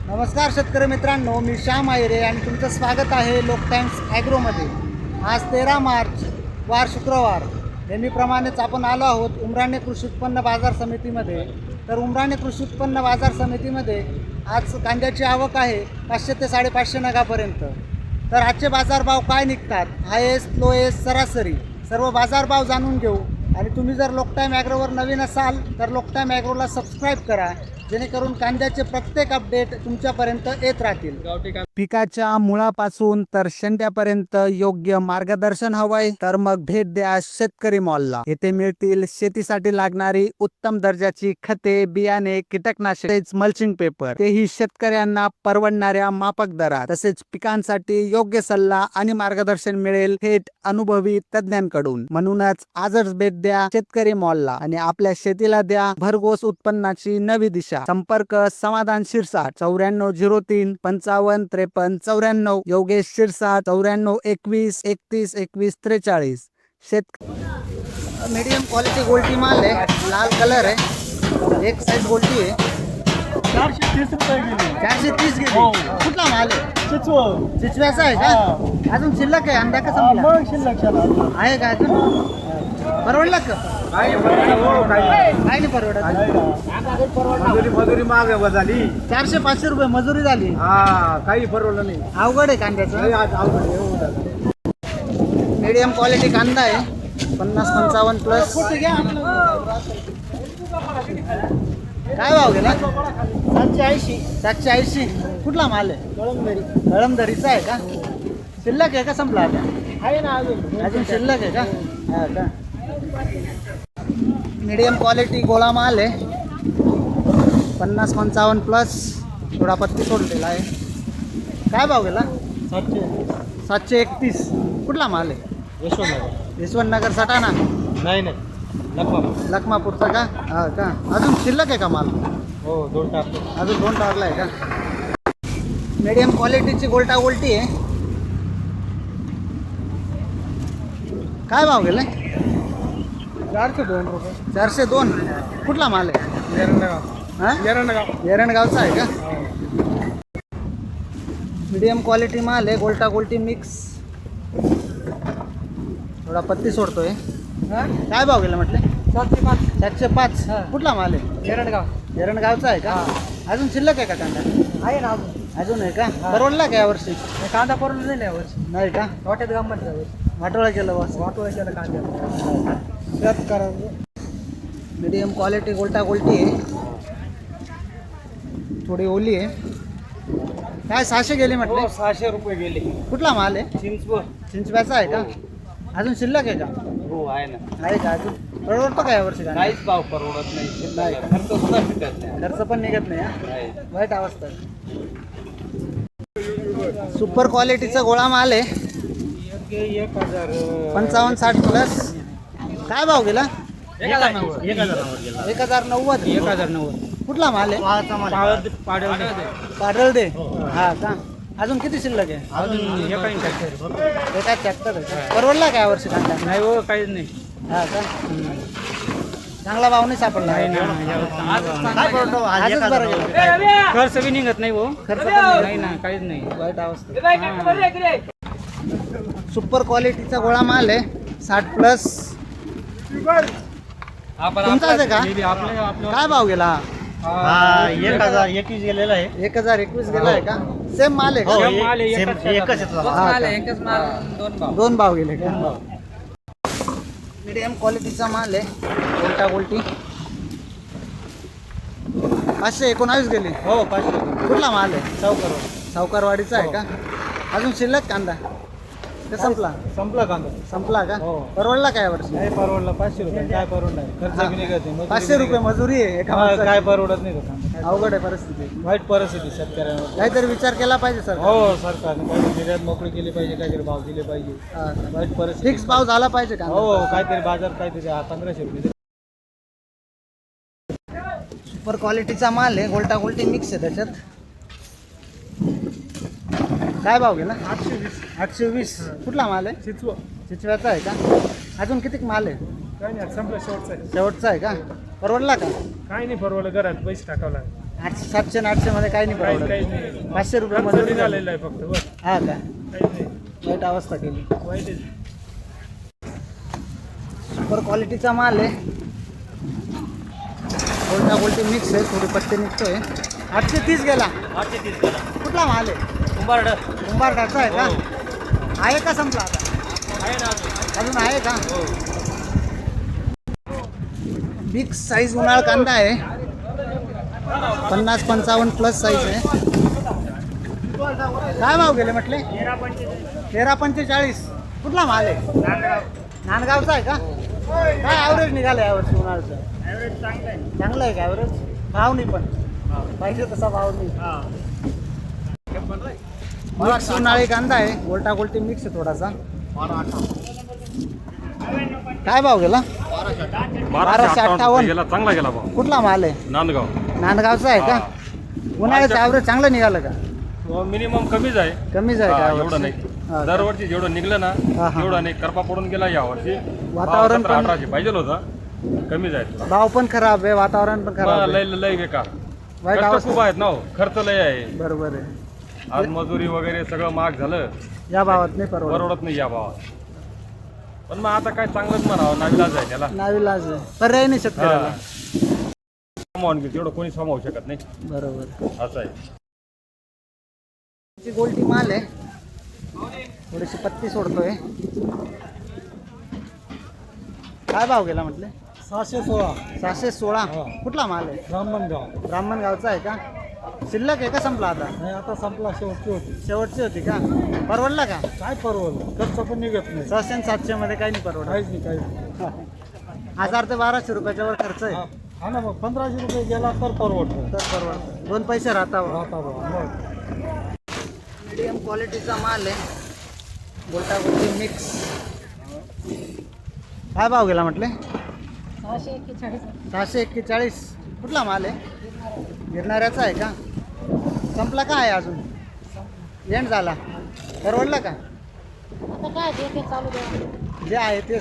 नमस्कार शेतकरी मित्रांनो, मी श्याम आयरे आणि तुमचं स्वागत आहे लोक टाइम्स ॲग्रोमध्ये। आज 13 मार्च वार शुक्रवार, नेहमीप्रमाणेच आपण आलो आहोत उमराणे कृषी उत्पन्न बाजार समितीमध्ये। तर उमराणे कृषी उत्पन्न बाजार समितीमध्ये आज कांद्याची आवक आहे 500 ते 550 नगापर्यंत। तर आजचे बाजारभाव काय निघतात, हायेस्ट लोएस्ट सरासरी सर्व बाजारभाव जाणून घेऊ। आणि तुम्ही जर लोक टाइम ॲग्रोवर नवीन असाल तर लोक टाइम ॲग्रोला सबस्क्राईब करा, जेणेकरून कांद्याचे प्रत्येक अपडेट तुमच्यापर्यंत येत राहतील। पिकाच्या मुळापासून तर शेंड्यापर्यंत योग्य मार्गदर्शन हवंय तर मग भेट द्या शेतकरी मॉलला। येथे मिळतील शेतीसाठी लागणारी उत्तम दर्जाची खते, बियाणे, कीटकनाशके, मल्चिंग पेपर, तेही शेतकऱ्यांना परवडणाऱ्या माफक दरात। तसेच पिकांसाठी योग्य सल्ला आणि मार्गदर्शन मिळेल थेट अनुभवी तज्ञांकडून। म्हणूनच आजच भेट द्या शेतकरी मॉलला आणि आपल्या शेतीला द्या भरघोस उत्पन्नाची नवी दिशा। संपर्क समाधान शिरसाट 9403 55 53 94, योगेश शिरसाट 94 21 31 21 43। मीडियम क्वालिटी गोल्टी माल है, लाल कलर है, एक साइड गोल्टी है, 430 रुपये गेली। 430 गेली। कुठला माल आहे? चिचव्याचा आहे का? अजून शिल्लक आहे? अंडा का संपला? मग शिल्लक आहे का अजून? परवडला का? काय नाही परवडत। मजुरी माग झाली 400-500 रुपये मजुरी झाली। काही परवडलं नाही। अवघड आहे कांद्याचं। मीडियम क्वालिटी कांदा आहे 50-55 प्लस। काय भाव गेला? 780। कुठला माल आहे? कळमदरीचा आहे का? शिल्लक आहे का संपला आता? आहे ना अजून शिल्लक आहे का? हा का? मीडियम क्वालिटी गोळा माल आहे 50-55 प्लस, थोडा पत्ती सोडलेला आहे। काय भाव गेला? 731। कुठला माल आहे? यशवंतनगर सटाणा? नाही लखमापूरचा का? हा का? अजून शिल्लक आहे का माल? हो 2 टाकले अजून 2 टाकला आहे का? मीडियम क्वालिटीची गोल्टा गोल्टी आहे। काय भाव गेला? 402 रुपये। 402। कुठला माल आहे? एरंडगावचा आहे का? मीडियम क्वालिटी माल आहे, गोल्टा गोल्टी मिक्स, थोडा पत्ती सोडतोय। काय भाव गेला म्हटले? 705। कुठला माल आहे? एरंडगावचा आहे का? अजून शिल्लक आहे का कांदा? आहे ना अजून आहे का? परवडला का यावर्षी? कांदा परवडला नाही यावर्षी। नाही का? वाट्यात गंमत यावर्षी वाटोळा केलं बस। केलं कांद्या। मीडियम क्वालिटी गोल्टा गोल्टी आहे, थोडी ओली आहे। काय 600 गेली म्हटले? 600 रुपये गेले। कुठला माल आहे? चिंचव्याचा आहे का? अजून शिल्लक आहे का? हो आहे ना। आहे का? अजून परवडतो का यावर्षी कांदा? काहीच भाव परवडत नाही। नाही. खर्च सुद्धा भेटत नाही। खर्च पण निघत नाही हा? नाही। वाईट अवस्था आहे। सुपर क्वालिटीचा गोळा माल आहे 55-60 प्लस। काय भाव गेला? 1090। कुठला माल आहे? पाडळदे। हा का? अजून किती शिल्लक आहे? अजून एका 76 आहे का? परवडला का यावर्षी कांदा? नाही हो काहीच नाही। हा का? चांगला भाव नाही सापडला? काय परवडतो? आजच बरं गेलं। खर्च बी निघत नाही हो। खर्च पण निघत नाही ना, काहीच नाही। वाईट अवस्था। सुपर क्वालिटीचा गोळा माल आहे 60 प्लस। तुमचाच आहे का? काय भाव गेला? 1021 गेलेला आहे। 1021 गेला आहे का? सेम माल आहे का? दोन भाव गेले का? मीडियम क्वालिटीचा माल आहे गोल्टा गोल्टी 519 गेली। हो 500। कुठला माल आहे? सावकारवाडीचा आहे का? अजून शिल्लक कांदा ते संपला कांदा संपला का? हो। परवडला काय वर्षी? नाही परवडला। 500 रुपये काय परवडणार? खर्च बी निघत नाही। 500 रुपये मजुरी आहे एका हा, माणसाची। काय परवडत नाही तो कांदा। अवघड आहे परिस्थिती। वाईट परिस्थिती शेतकऱ्यांवर। काहीतरी विचार केला पाहिजे सर। हो सरकारने काहीतरी निर्यात मोकळी केली पाहिजे, काहीतरी भाव दिले पाहिजे। वाईट परिस्थिती। फिक्स भाव झाला पाहिजे का? हो काहीतरी बाजार काहीतरी 1500 रुपये। सुपर क्वालिटीचा माल आहे, गोल्टा गोल्टी मिक्स आहे त्याच्यात। काय भाव गेला? 820। कुठला माल आहे? चिचव्याचा आहे का? अजून किती माल आहे? काही नाही, संपलं शेवटचं आहे. शेवटचा आहे का? परवडला का? काही नाही परवडलं, घरात पैसे टाकावं लागेल. 800 700 आणि 800 मध्ये काही नाही काही परवडत. नाही 500 रुपये खर्च मजुरी निघालेला आहे फक्त बस हा का, काही नाही वाईट अवस्था केली. वाईट आहे. सुपर क्वालिटीचा माल आहे, गोल्टा गोल्टी मिक्स आहे, थोडे पत्ते निघतोय. 830 गेला. 830 करा कुठला माल आहे? कुंभारड कुंभारडाचा आहे का? आहे का संपला आता? आहे ना अजून. अजून आहे का? हो बिग साईज उन्हाळ कांदा आहे, 50-55 प्लस साईज आहे. काय भाव गेले म्हटले? 13-45. कुठला माल आहे? नांदगावचा आहे का? काय ॲव्हरेज निघालं यावर्षी उन्हाळ्याचं? ॲव्हरेज चांगलं आहे. चांगलं आहे का ॲव्हरेज? भाव नाही पण पाहिजे तसा भाव नाही. मिक्स उन्हाळी कांदा आहे, गोल्टा गोल्टी मिक्स आहे थोडासा. काय भाव गेला? 1258 गेला, चांगला गेला भाऊ. कुठला माल आहे? नांदगाव नांदगावचा आहे का? उन्हाळ्याचं ॲव्हरेज चांगलं निघालं का? मिनिमम कमीच आहे. कमीच आहे का एवढं नाही. हा. दरवर्षी जेवढं निघलं ना हा, हा. तेवढं नाही. करपा पडून गेला यावर्षी. वातावरण पण- 1800 पाहिजे होतं, कमीच आहे. भाव पण खराब आहे, वातावरण पण खराब आहे. लय लय बेकार. वाईट कष्ट अवस्था. खूप आहेत ना हो. खर्च लय आहे. बरोबर आहे. आज मजुरी वगैरे सगळं महाग झालं, या भावात नाही परवडत. परवडत नाही या भावात. पण मग आता काय चांगलंच म्हणावं, नाविलाज आहे त्याला. नाविलाज आहे, पर्याय नाही शेतकऱ्याला. सामावून घेऊ तेवढं कोणी सामावू शकत नाही, बरोबर. असं आहे. ची गोल्टी माल आहे, थोडीशी पत्ती सोडतोय. काय भाव गेला म्हटले? 616 716. कुठला माल आहे? ब्राह्मणगाव. ब्राह्मणगावचा आहे का? शिल्लक आहे का संपला आता? नाही आता संपला, शेवटची होती. शेवटची होती का? परवडला का? काय परवडलं, खर्च पण निघत नाही. 600 आणि 700 मध्ये काही नाही परवडत. काहीच नाही, काहीच नाही. 1000 ते 1200 रुपयाच्या वर खर्च आहे. हा ना, मग 1500 रुपये गेला तर परवडतं. तर परवडत, 2 पैसे राहता. मग मीडियम क्वालिटीचा माल आहे, गोल्टा गोल्टी मिक्स. काय भाव गेला म्हटले? 641. कुठला माल आहे? गिरणाऱ्याचा आहे का? संपला का आहे अजून? एंड झाला, परवडला का? जे आहे ते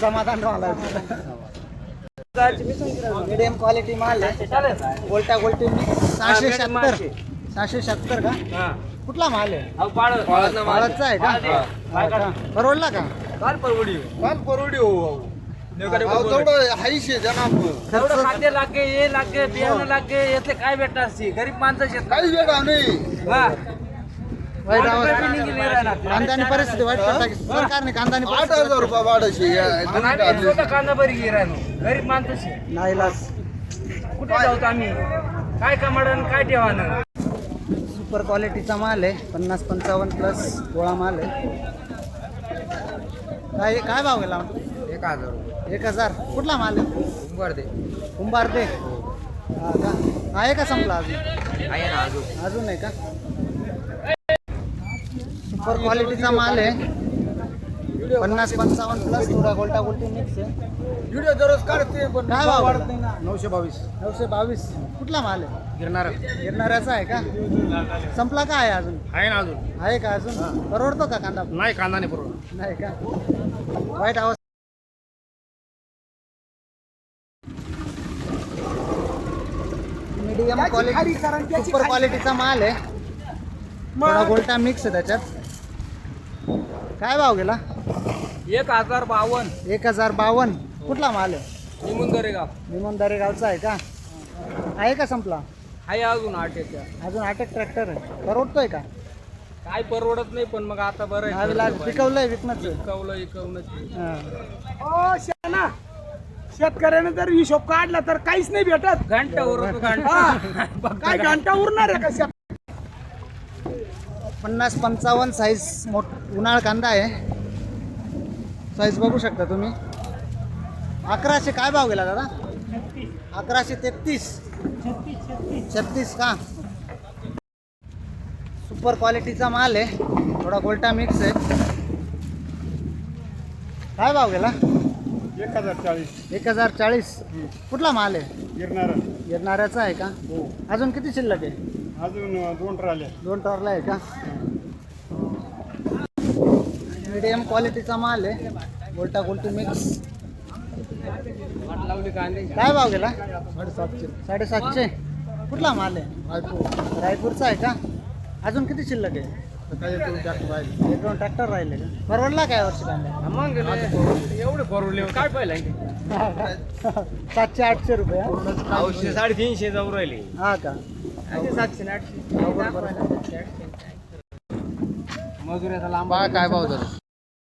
समाधान व्हायला. मीडियम क्वालिटी माल आहे, गोल्टा गोल्टी मिक्स. 676. 676 का? कुठला माल आहे? बाळदचा आहे का? हा का? परवडला का? काल परवडी हो. खर्च खाद्य लागे, हे लागे, बियाणं लागे, याचे काय भेटणार सी गरीब माणसं वाईट अवस्था. कांद्याने परिस्थिती वाईट पडता की सरकारने कांद्याने 8,000 रुपये वाढायची कांदा बरी घे राहिलो गरीब माणसाशी नाईलाज. कुठे जाऊ आम्ही, काय कमाडन काय ठेवानं. सुपर क्वालिटीचा माल आहे, 50-55 प्लस गोळा माल आहे. काय भाव गेला? 1,000 रुपये 1000. कुठला माल आहे? कुंभारदे. हा का? आहे का संपला अजून? आहे ना अजून. अजून आहे का? सुपर क्वालिटीचा माल आहे, 50-55 प्लस थोडा गोल्टा गोल्टी मिक्स आहे. व्हिडिओ दररोज काढते पण काय भाव वाढत गेला? नाही ना. 922 922. कुठला माल आहे? गिरणार गिरणाऱ्याचा आहे का? संपला का आहे अजून? आहे ना अजून. आहे का अजून? परवडतो का कांदा? नाही कांदा नाही परवडत. नाही का? वाईट अवस्था. मीडियम क्वालिटी सुपर क्वालिटीचा माल आहे, थोडा गोल्टा मिक्स आहे त्याच्यात. काय भाव गेला? 1052 1052. कुठला माल आहे? निमुंदरे गाव निमोनदारी गावचा आहे का? आहे का संपला? आहे अजून 8 एकर. अजून 8 ट्रॅक्टर आहे, परवडतोय का? काय परवडत नाही पण मग आता बरं आहे. नावीलाज पिकवलंय विकणंच. इकवलं हां. शेतकऱ्याने जर हिशोब काढला तर काहीच नाही भेटत. घंटा काय घंटा उरणार आहे का? 50-55 साईज उन्हाळ कांदा आहे. साईज बघू शकता तुम्ही. 1100. काय भाव गेला दादा? 1133. 36 का? सुपर क्वालिटीचा माल आहे, थोडा गोल्टा मिक्स आहे. काय भाव गेला? 1040 1040. कुठला माल आहे? गिरणार. गिरणाऱ्याचा आहे का? अजून किती शिल्लक आहे? अजून 2 ट्राले. 2 टॉरला आहे का? मीडियम क्वालिटीचा माल आहे, गोल्टा गोल्टी मिक्स. लावली कांदे काय भाव गेला? 750. 750. कुठला माल आहे? रायपूरचा आहे का? अजून किती शिल्लक आहे? एक दोन ट्रॅक्टर राहिले का? परवडला काय वर्षी कांदा? मग एवढे परवडले काय पाहिजे 700-800 रुपये हा? 350 जाऊ राहिले हा का? 700-800 मजुऱ्याचा लांब काय भाव झाला